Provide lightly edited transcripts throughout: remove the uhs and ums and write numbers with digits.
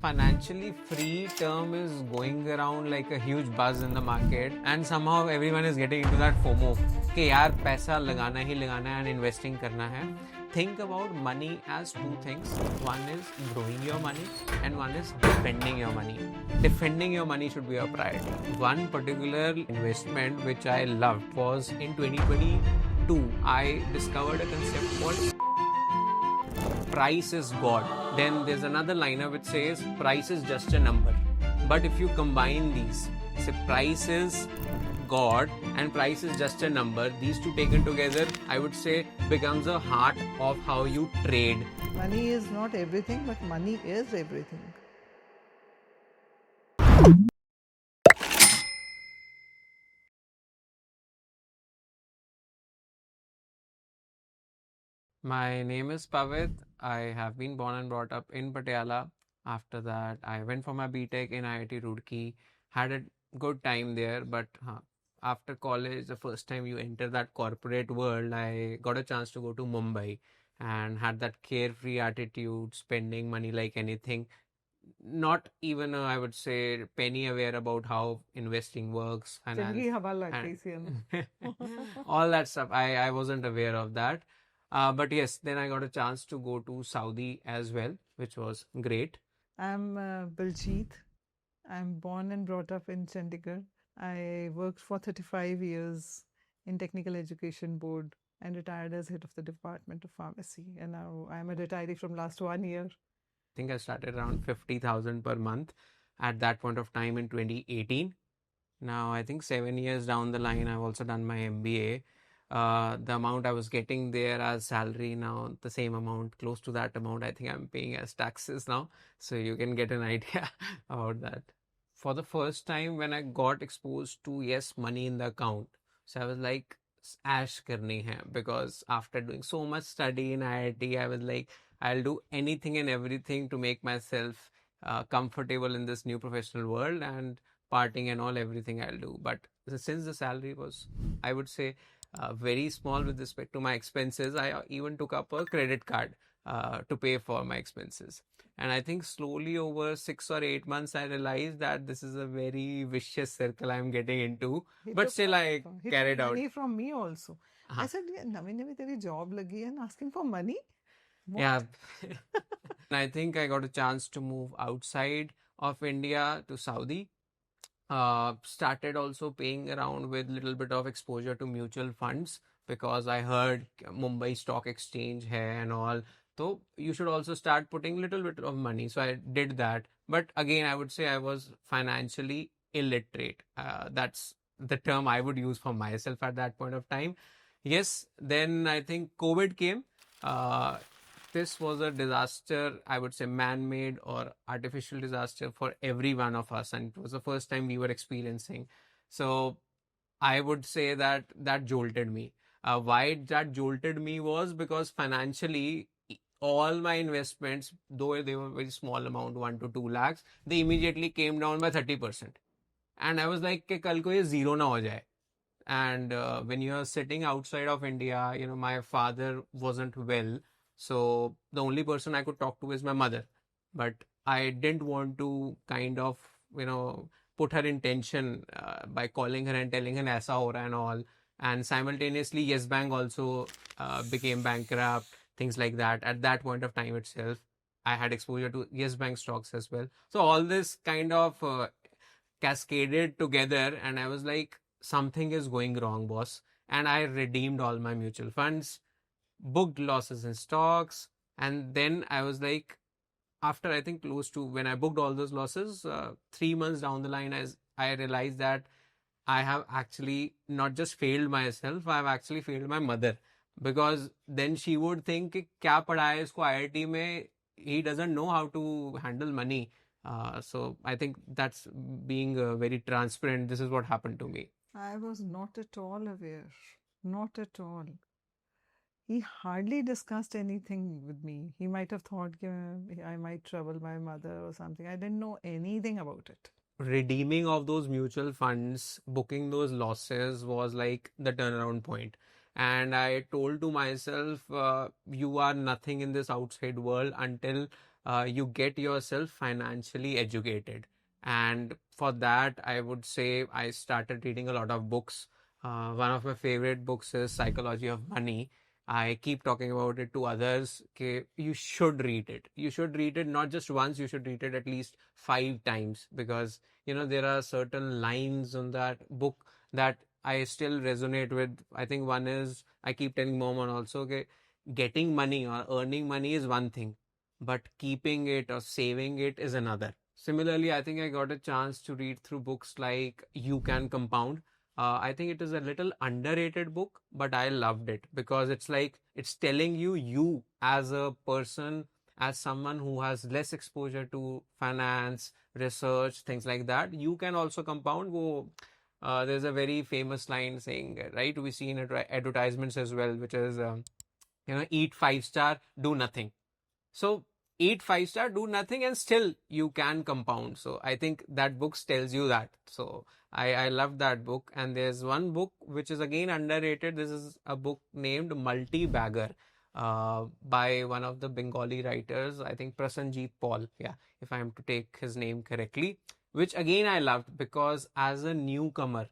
Financially free term is going around like a huge buzz in the market, and somehow everyone is getting into that FOMO कि यार पैसा लगाना ही लगाना है and investing करना है. Think about money as two things. One is growing your money and one is defending your money. Defending your money should be your priority. One particular investment which I loved was in 2022. I discovered a concept called price is God. Then there's another liner which says price is just a number. But if you combine these, say price is God and price is just a number, these two taken together, I would say becomes a heart of how you trade. Money is not everything, but money is everything. My name is Pavit. I have been born and brought up in Patiala. After that, I went for my BTech in IIT Roorkee. Had a good time there, but after college, the first time you enter that corporate world, I got a chance to go to Mumbai and had that carefree attitude, spending money like anything. Not even, I would say, penny aware about how investing works, finance, चंगी हवा लग गई and सी हमें. all that stuff. I wasn't aware of that. But yes, then I got a chance to go to Saudi as well, which was great. I'm Baljeet. I'm born and brought up in Chandigarh. I worked for 35 years in Technical Education Board and retired as head of the Department of Pharmacy. And now I'm a retiree from last 1 year. I think I started around 50,000 per month at that point of time in 2018. Now, I think 7 years down the line, I've also done my MBA. The amount I was getting there as salary, now the same amount, close to that amount, I think I'm paying as taxes now. So you can get an idea about that. For the first time, when I got exposed to, yes, money in the account, so I was like, ash karni hai, because after doing so much study in IIT, I was like, I'll do anything and everything to make myself comfortable in this new professional world, and partying and all, everything I'll do. But since the salary was, I would say, very small with respect to my expenses, I even took up a credit card to pay for my expenses. And I think slowly over 6 or 8 months, I realized that this is a very vicious circle I'm getting into. He But took still, I he carried took out. money from me also. I Uh-huh. said, "Yeah, नवी नवी तेरी job लगी है and asking for money? Yeah. What?" And I think I got a chance to move outside of India to Saudi. Started also paying around with little bit of exposure to mutual funds because I heard Mumbai Stock Exchange hai and all. So you should also start putting little bit of money. So I did that. But again, I would say I was financially illiterate. That's the term I would use for myself at that point of time. Yes, then I think COVID came. Uh, this was a disaster, I would say, man made or artificial disaster for every one of us. And it was the first time we were experiencing. So I would say that that jolted me. Why that jolted me was because financially, all my investments, though they were very small amount, 1 to 2 lakhs, they immediately came down by 30%. And I was like, कि कल को ये zero ना हो जाए. And when you're sitting outside of India, my father wasn't well. So the only person I could talk to is my mother. But I didn't want to kind of, put her in tension by calling her and telling her aisa ho raha and all. And simultaneously, Yes Bank also became bankrupt, things like that. At that point of time itself, I had exposure to Yes Bank stocks as well. So all this kind of cascaded together, and I was like, something is going wrong, boss. And I redeemed all my mutual funds, booked losses in stocks, and then I was like, after I think close to when I booked all those losses, 3 months down the line, as I realized that I have actually not just failed myself, I have actually failed my mother. Because then she would think कि क्या पढ़ा है इसको IIT में, he doesn't know how to handle money. So I think that's being very transparent. This is what happened to me. I was not at all aware. Not at all. He hardly discussed anything with me. He might have thought I might trouble my mother or something. I didn't know anything about it. Redeeming of those mutual funds, booking those losses was like the turnaround point. And I told to myself, you are nothing in this outside world until you get yourself financially educated. And for that, I would say I started reading a lot of books. One of my favorite books is Psychology of Money. I keep talking about it to others. Okay, you should read it. You should read it not just once, you should read it at least 5 times, because there are certain lines on that book that I still resonate with. I think one is, I keep telling mom on also, okay, getting money or earning money is one thing, but keeping it or saving it is another. Similarly, I think I got a chance to read through books like You Can Compound. I think it is a little underrated book, but I loved it because it's like it's telling you as a person, as someone who has less exposure to finance, research, things like that, you can also compound. There's a very famous line saying, right? We see in advertisements as well, which is, eat 5 star, do nothing. So eat 5 star, do nothing, and still you can compound. So I think that book tells you that. So I love that book. And there's one book which is again underrated. This is a book named Multi Bagger, by one of the Bengali writers, I think Prasanjit Paul. Yeah, if I am to take his name correctly, which again I loved because as a newcomer,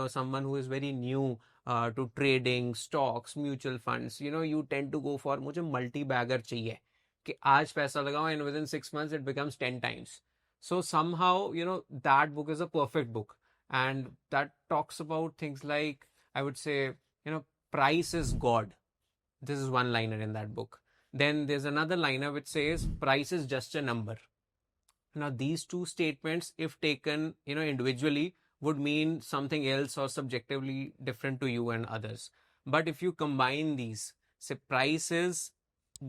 someone who is very new to trading, stocks, mutual funds, you tend to go for मुझे multi bagger चाहिए कि आज पैसा लगाओ and within 6 months it becomes 10 times. So somehow, that book is a perfect book. And that talks about things like, I would say, price is God. This is one liner in that book. Then there's another liner which says price is just a number. Now, these two statements, if taken, individually, would mean something else or subjectively different to you and others. But if you combine these, say price is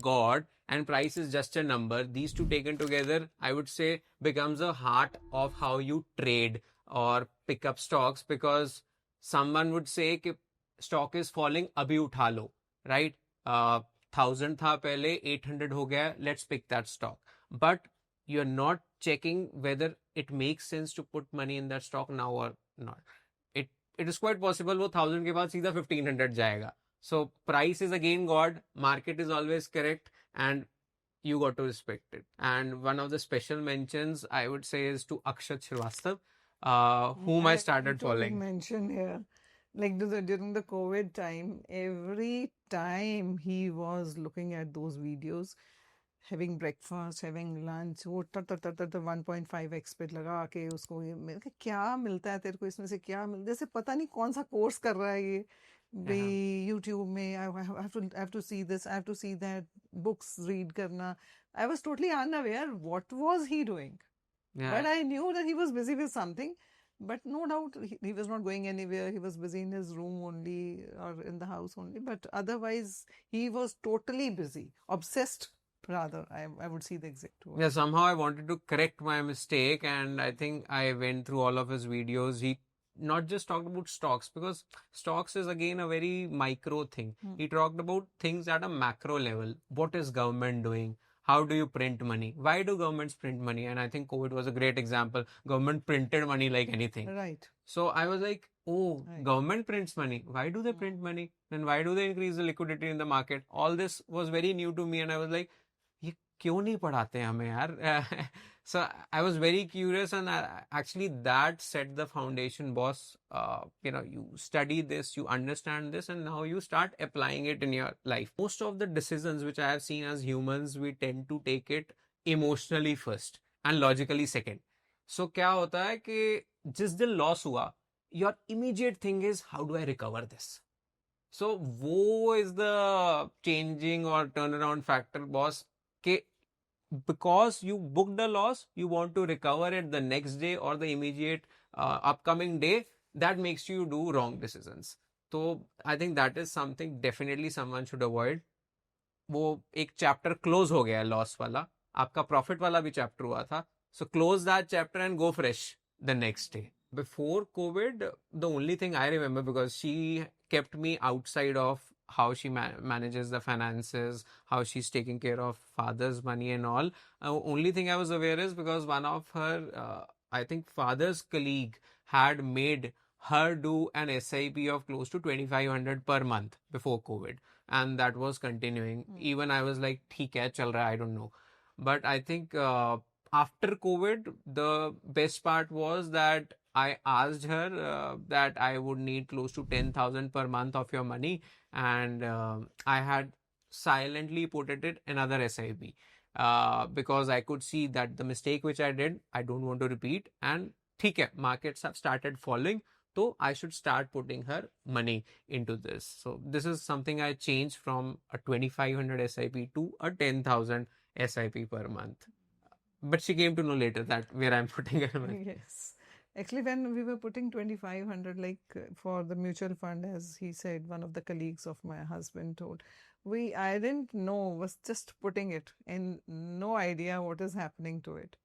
God and price is just a number, these two taken together, I would say, becomes a heart of how you trade or pick up stocks, because someone would say कि stock is falling, अभी उठा लो, right? 1000 था पहले, 800 हो गया, let's pick that stock. But you're not checking whether it makes sense to put money in that stock now or not. It is quite possible वो 1000 के बाद सीधा 1500 जाएगा. So price is again God, market is always correct, and you got to respect it. And one of the special mentions I would say is to Akshat Shrivastava, whom I I started to following. mention here, like during the COVID time, every time he was looking at those videos, having breakfast, having lunch, वो टर टर टर टर टर 1.5x पे लगा के उसको ये मैंने कहा क्या मिलता है तेरे को इसमें से, क्या मिल जैसे पता नहीं कौन सा कोर्स कर रहा है ये Yeah. YouTube में I have to see this, I have to see that, books read करना. I was totally unaware what was he doing. Yeah. But I knew that he was busy with something. But no doubt he was not going anywhere. He was busy in his room only or in the house only. But otherwise, he was totally busy, obsessed, rather. I would see the exact word. Yeah, somehow I wanted to correct my mistake, and I think I went through all of his videos. He not just talked about stocks, because stocks is again a very micro thing. He talked about things at a macro level. What is government doing? How do you print money? Why do governments print money? And I think COVID was a great example. Government printed money like anything. Right. So I was like, oh, Right. government prints money. Why do they print money? Then why do they increase the liquidity in the market? All this was very new to me, and I was like, ये क्यों नहीं पढ़ाते हमें यार? So I was very curious, and actually that set the foundation, boss. You study this, you understand this, and now you start applying it in your life. Most of the decisions which I have seen as humans, we tend to take it emotionally first and logically second. So क्या होता है कि जिस दिन loss हुआ, your immediate thing is how do I recover this? So वो is the changing or turnaround factor, boss. कि because you booked the loss, you want to recover it the next day or the immediate upcoming day. That makes you do wrong decisions. So I think that is something definitely someone should avoid. वो एक chapter close हो गया loss वाला, आपका profit वाला भी chapter हुआ था. So close that chapter and go fresh the next day. Before COVID, the only thing I remember, because she kept me outside of how she manages the finances, how she's taking care of father's money and all. Only thing I was aware is because one of her, I think father's colleague had made her do an SIP of close to 2500 per month before COVID. And that was continuing. Even I was like, ठीक है, चल रहा है, I don't know. But I think after COVID, the best part was that I asked her that I would need close to 10,000 per month of your money, and I had silently put it in another SIP because I could see that the mistake which I did, I don't want to repeat. And ठीक है, markets have started falling, so I should start putting her money into this. So this is something I changed from a 2,500 SIP to a 10,000 SIP per month. But she came to know later that where I'm putting her money. Yes. Actually, when we were putting 2,500, like for the mutual fund, as he said, one of the colleagues of my husband told, I didn't know, was just putting it and no idea what is happening to it.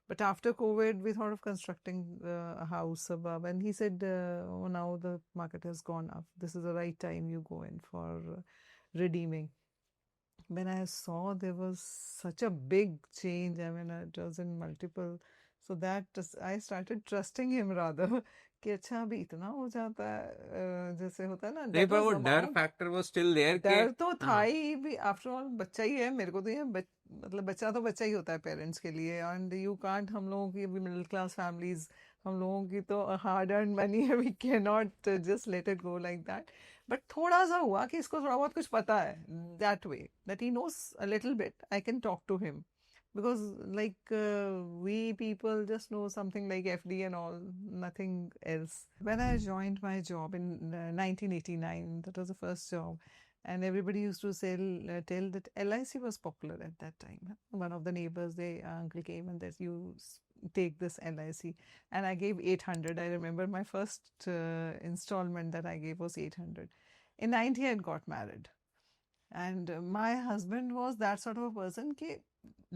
But after COVID, we thought of constructing a house above, and he said, "Oh, now the market has gone up. This is the right time you go in for redeeming." When I saw there was such a big change, I mean, it was in multiple. So that I started trusting him rather. कि अच्छा अभी इतना हो जाता है जैसे होता है ना नहीं, that पर was वो डर amount. फैक्टर वो स्टिल देयर के डर तो था हाँ ही भी आफ्टर ऑल बच्चा ही है मेरे को तो ये मतलब बच्चा तो बच्चा ही होता है पेरेंट्स के लिए एंड यू कांट हम लोगों की मिडिल क्लास फैमिलीज हम लोगों की तो हार्ड अर्न मनी है we can not just let it go like that but थोड़ा सा हुआ कि इसको थोड़ा बहुत कुछ पता है that way that he knows a little bit I can talk to him because like we people just know something like FD and all, nothing else. When I joined my job in 1989, that was the first job, and everybody used to tell that LIC was popular at that time. One of the neighbors, they uncle came and said, "You take this LIC," and I gave 800. I remember my first installment that I gave was 800. In 90, I got married. And my husband was that sort of a person ki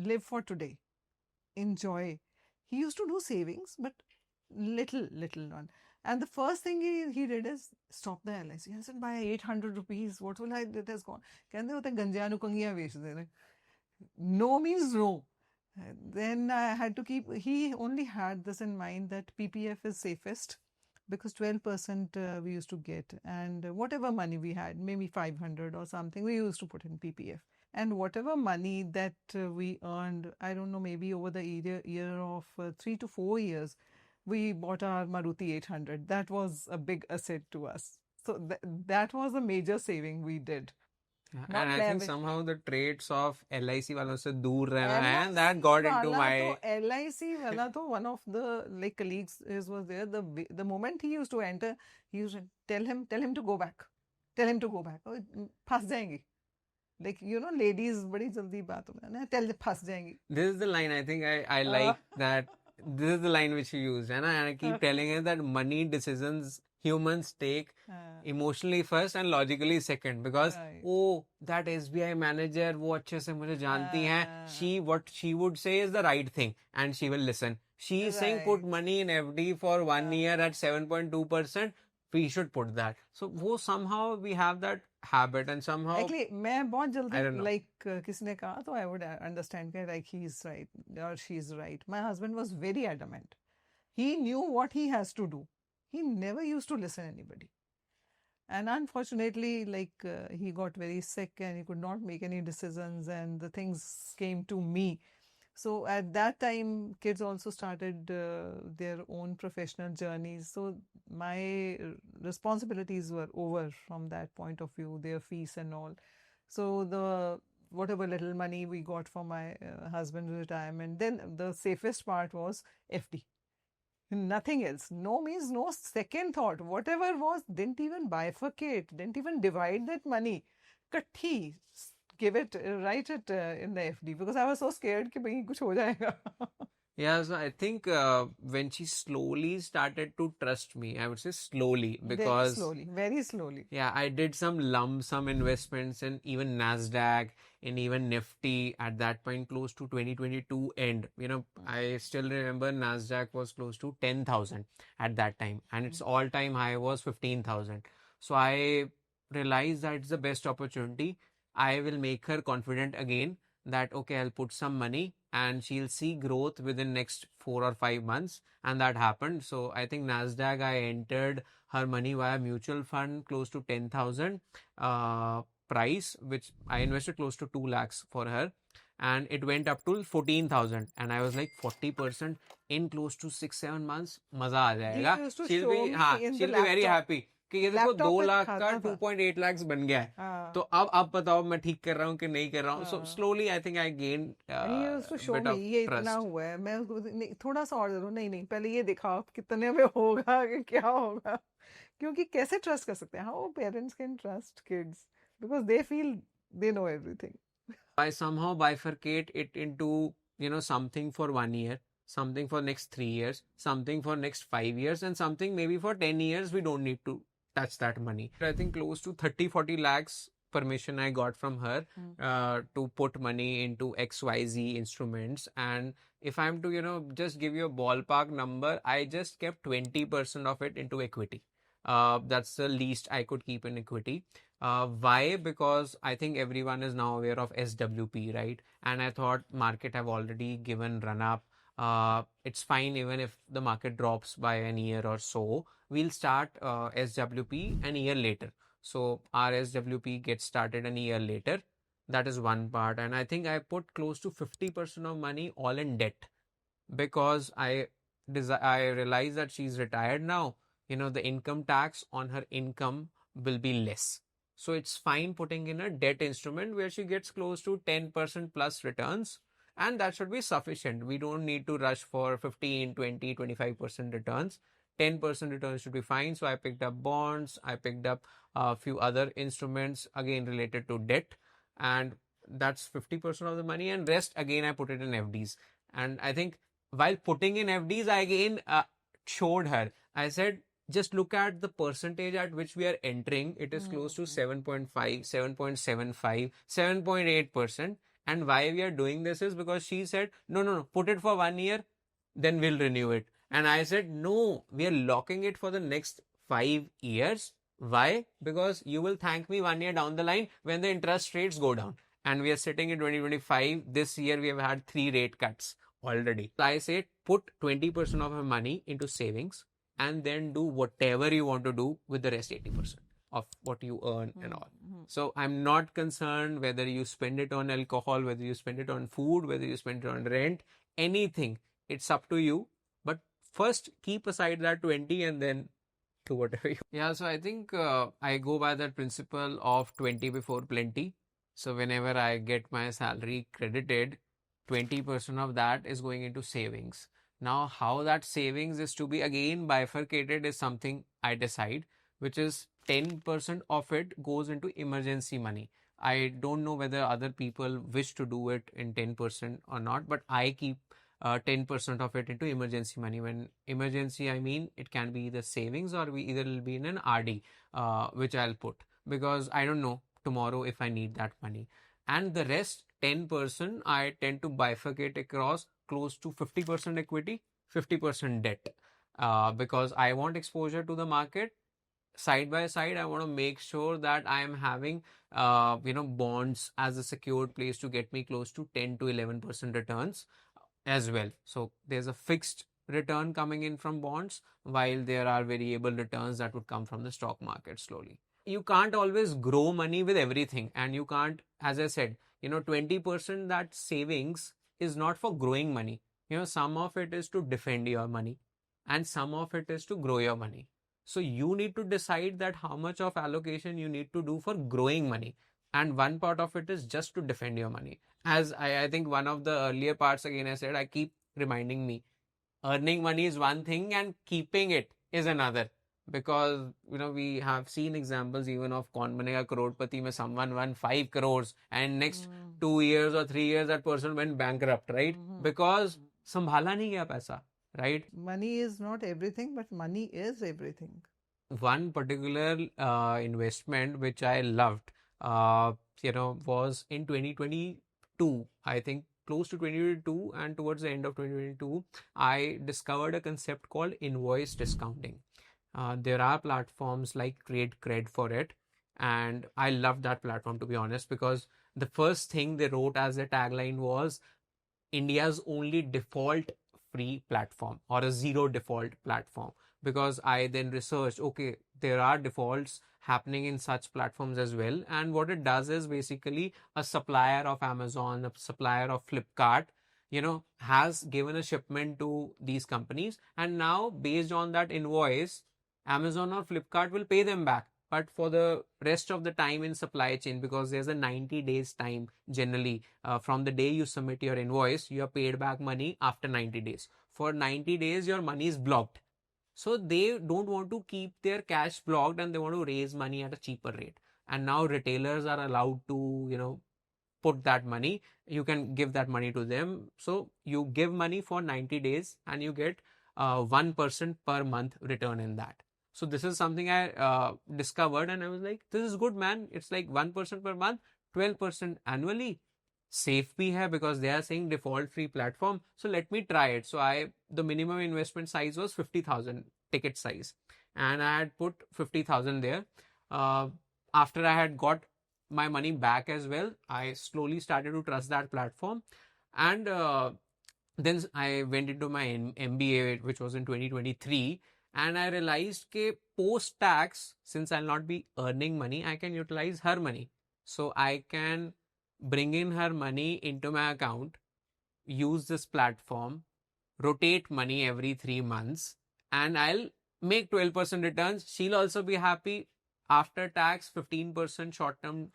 live for today, enjoy. He used to do savings, but little one. And the first thing he did is stop the LIC. I said, by 800 rupees, what will I, it has gone. कहते होते गंजिया नुकंगियां बेच दे रहे. No means no. Then I had to keep, he only had this in mind that PPF is safest because 12% we used to get, and whatever money we had, maybe 500 or something, we used to put in PPF. And whatever money that we earned, I don't know, maybe over the year of 3 to 4 years, we bought our Maruti 800. That was a big asset to us. So that was a major saving we did. and Not I think lavish. somehow the traits of LIC वालों से दूर रहना है and that LIC got into वाला तो my LIC वाला तो one of the like colleagues is was there. The moment he used to enter, he used to tell him to go back, tell him to go back. Oh, फंस जाएंगी. Like ladies बड़ी जल्दी बात हो ना tell फंस जाएंगी. this is the line I think I like that this is the line which you used and I keep telling her that money decisions humans take emotionally first and logically second because right. oh that SBI manager वो अच्छे से मुझे जानती हैं what she would say is the right thing and she will listen she is saying put Right. money in FD for 1 year at 7.2% we should put that so वो somehow we have that habit and somehow Actually, मैं बहुत I जल्दी don't know like किसी ने कहा तो I would understand कि like he is right or she is right. My husband was very adamant. He knew what he has to do. He never used to listen to anybody. And unfortunately, like he got very sick and he could not make any decisions, and the things came to me. So at that time, kids also started their own professional journeys. So my responsibilities were over from that point of view, their fees and all. So the whatever little money we got for my husband's retirement, then the safest part was FD. Nothing else. No means no second thought. Whatever was, didn't even bifurcate, didn't even divide that money. Kathi, give it, write it in the FD because I was so scared कि भाई कुछ हो जाएगा. Yeah, so I think when she slowly started to trust me, I would say slowly Then because slowly, very slowly. yeah, I did some lump sum investments in even Nasdaq, in even Nifty at that point close to 2022 end. You know, I still remember Nasdaq was close to 10,000 at that time and its all time high was 15,000. So I realized that it's the best opportunity. I will make her confident again that okay, I'll put some money and she'll see growth within next 4 or 5 months and that happened. So I think Nasdaq I entered her money via mutual fund close to 10,000 price which I invested close to 2 lakhs for her and it went up to 14,000, and I was like 40% in close to 6-7 months, मजा आ You जाएगा. used to She'll show be, me हाँ, in the she'll be very laptop. happy कि ये देखो laptop 2 पे लाख का दिखाता था. 2.8 lakhs बन गया है. तो हाँ अब बताओ मैं ठीक कर रहा हूँ कि नहीं कर रहा हूँ. So हाँ. slowly I think I gained And he used to show bit me of ये इतना trust. हुआ है, मैं उसको नहीं, थोड़ा सा और दे दो, नहीं नहीं पहले ये दिखाओ आप कितने में होगा कि क्या होगा, क्योंकि कैसे ट्रस्ट कर सकते हैं, how parents can trust kids because they feel they know everything. I somehow bifurcate it into, something for 1 year, something for next 3 years, something for next 5 years, and something maybe for 10 years. We don't need to touch that money. I think close to 30-40 lakhs permission I got from her to put money into XYZ instruments. And if I'm to, just give you a ballpark number, I just kept 20% of it into equity. That's the least I could keep in equity. Why? Because I think everyone is now aware of SWP, right? And I thought market have already given run up. It's fine even if the market drops by an year or so. We'll start SWP an year later. So our SWP gets started an year later. That is one part. And I think I put close to 50% of money all in debt because I realize that she's retired now. The income tax on her income will be less. So it's fine putting in a debt instrument where she gets close to 10% plus returns. And that should be sufficient. We don't need to rush for 15, 20, 25% returns. 10% returns should be fine. So I picked up bonds. I picked up a few other instruments again related to debt. And that's 50% of the money. And rest again, I put it in FDs. And I think while putting in FDs, I again showed her. I said, just look at the percentage at which we are entering. It is close to 7.5, 7.75, 7.8%. And why we are doing this is because she said, no, no, no, put it for 1 year, then we'll renew it. And I said, no, we are locking it for the next 5 years. Why? Because you will thank me 1 year down the line when the interest rates go down. And we are sitting in 2025. This year we have had 3 rate cuts already. I say put 20% of your money into savings and then do whatever you want to do with the rest 80% of what you earn and all. So I'm not concerned whether you spend it on alcohol, whether you spend it on food, whether you spend it on rent, anything. It's up to you. But first keep aside that 20 and then do whatever you. Yeah, so I think I go by that principle of 20 before plenty. So whenever I get my salary credited, 20% of that is going into savings. Now, how that savings is to be again bifurcated is something I decide, which is 10% of it goes into emergency money. I don't know whether other people wish to do it in 10% or not, but I keep 10% of it into emergency money. When emergency, I mean it can be either savings or we either will be in an RD, which I'll put because I don't know tomorrow if I need that money. And the rest 10% I tend to bifurcate across close to 50% equity, 50% debt. Because I want exposure to the market. Side by side, I want to make sure that I am having bonds as a secured place to get me close to 10 to 11% returns as well. So there's a fixed return coming in from bonds while there are variable returns that would come from the stock market slowly. You can't always grow money with everything, and you can't, as I said, 20% that savings is not for growing money. Some of it is to defend your money and some of it is to grow your money. So you need to decide that how much of allocation you need to do for growing money, and one part of it is just to defend your money. As I think one of the earlier parts again I said, I keep reminding me, earning money is one thing and keeping it is another. Because we have seen examples even of Kaun Banega Crorepati mein someone won 5 crores and next 2 years or 3 years that person went bankrupt, right? Because sambhala nahi gaya paisa, right? Money is not everything, but money is everything. One particular investment which I loved, was in 2022. I think close to 2022 and towards the end of 2022, I discovered a concept called invoice discounting. There are platforms like Trade Cred for it, and I love that platform to be honest because the first thing they wrote as a tagline was India's only default free platform or a zero default platform, because I then researched, okay, there are defaults happening in such platforms as well. And what it does is basically a supplier of Amazon, a supplier of Flipkart, has given a shipment to these companies. And now, based on that invoice, Amazon or Flipkart will pay them back. But for the rest of the time in supply chain, because there's a 90 days time generally, from the day you submit your invoice, you are paid back money after 90 days. For 90 days, your money is blocked. So they don't want to keep their cash blocked, and they want to raise money at a cheaper rate. And now retailers are allowed to, put that money. You can give that money to them. So you give money for 90 days and you get 1% per month return in that. So this is something I discovered, and I was like, this is good, man. It's like 1% per month, 12% annually. Safe bhi hai, because they are saying default free platform. So let me try it. So the minimum investment size was 50,000 ticket size, and I had put 50,000 there. Uh, After I had got my money back as well, I slowly started to trust that platform. And then I went into my MBA, which was in 2023. And I realized that post tax, since I'll not be earning money, I can utilize her money. So I can bring in her money into my account, use this platform, rotate money every 3 months, and I'll make 12% returns. She'll also be happy. After tax, 15% short term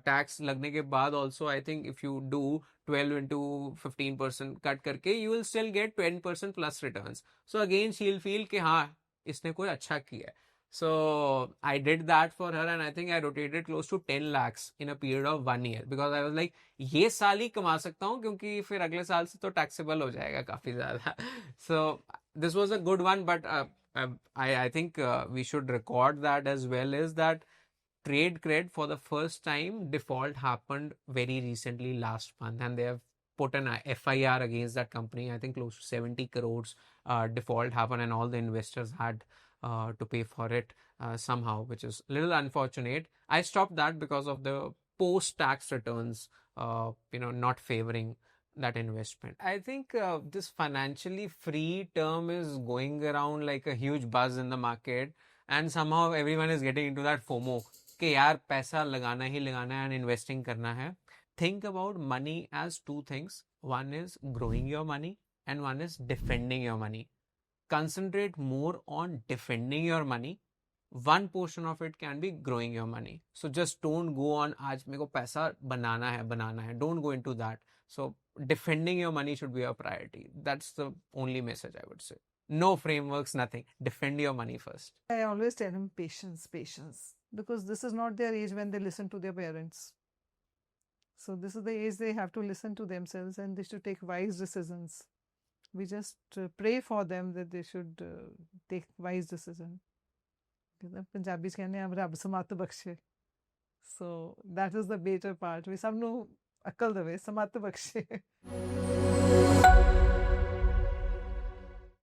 tax lagne ke baad also, I think if you do 12 into 15% cut karke, you will still get 10% plus returns. So again, she'll feel कि हाँ इसने कोई अच्छा किया है. So I did that for her, and I think I rotated close to 10 lakhs in a period of 1 year, because I was like, ये साल ही कमा सकता हूँ, क्योंकि फिर अगले साल से तो taxable हो जाएगा काफी ज्यादा. So this was a good one, but I think we should record that as well, is that trade cred for the first time default happened very recently last month, and they have put an FIR against that company. I think close to 70 crores default happened, and all the investors had to pay for it somehow, which is a little unfortunate. I stopped that because of the post tax returns, not favoring that investment. I think this financially free term is going around like a huge buzz in the market, and somehow everyone is getting into that FOMO कि यार पैसा लगाना ही लगाना है and investing करना है. Think about money as two things. One is growing your money, and one is defending your money. Concentrate more on defending your money. One portion of it can be growing your money. So just don't go on आज मेरे को पैसा बनाना है. Don't go into that. So defending your money should be a priority. That's the only message I would say. No frameworks, nothing. Defend your money first. I always tell him patience, patience, because this is not their age when they listen to their parents. So this is the age they have to listen to themselves, and they should take wise decisions. We just pray for them that they should take wise decision. Punjabis कहने हैं रब समत बख्शे. So that is the better part. We सब नु अक्ल दवे समत बख्शे.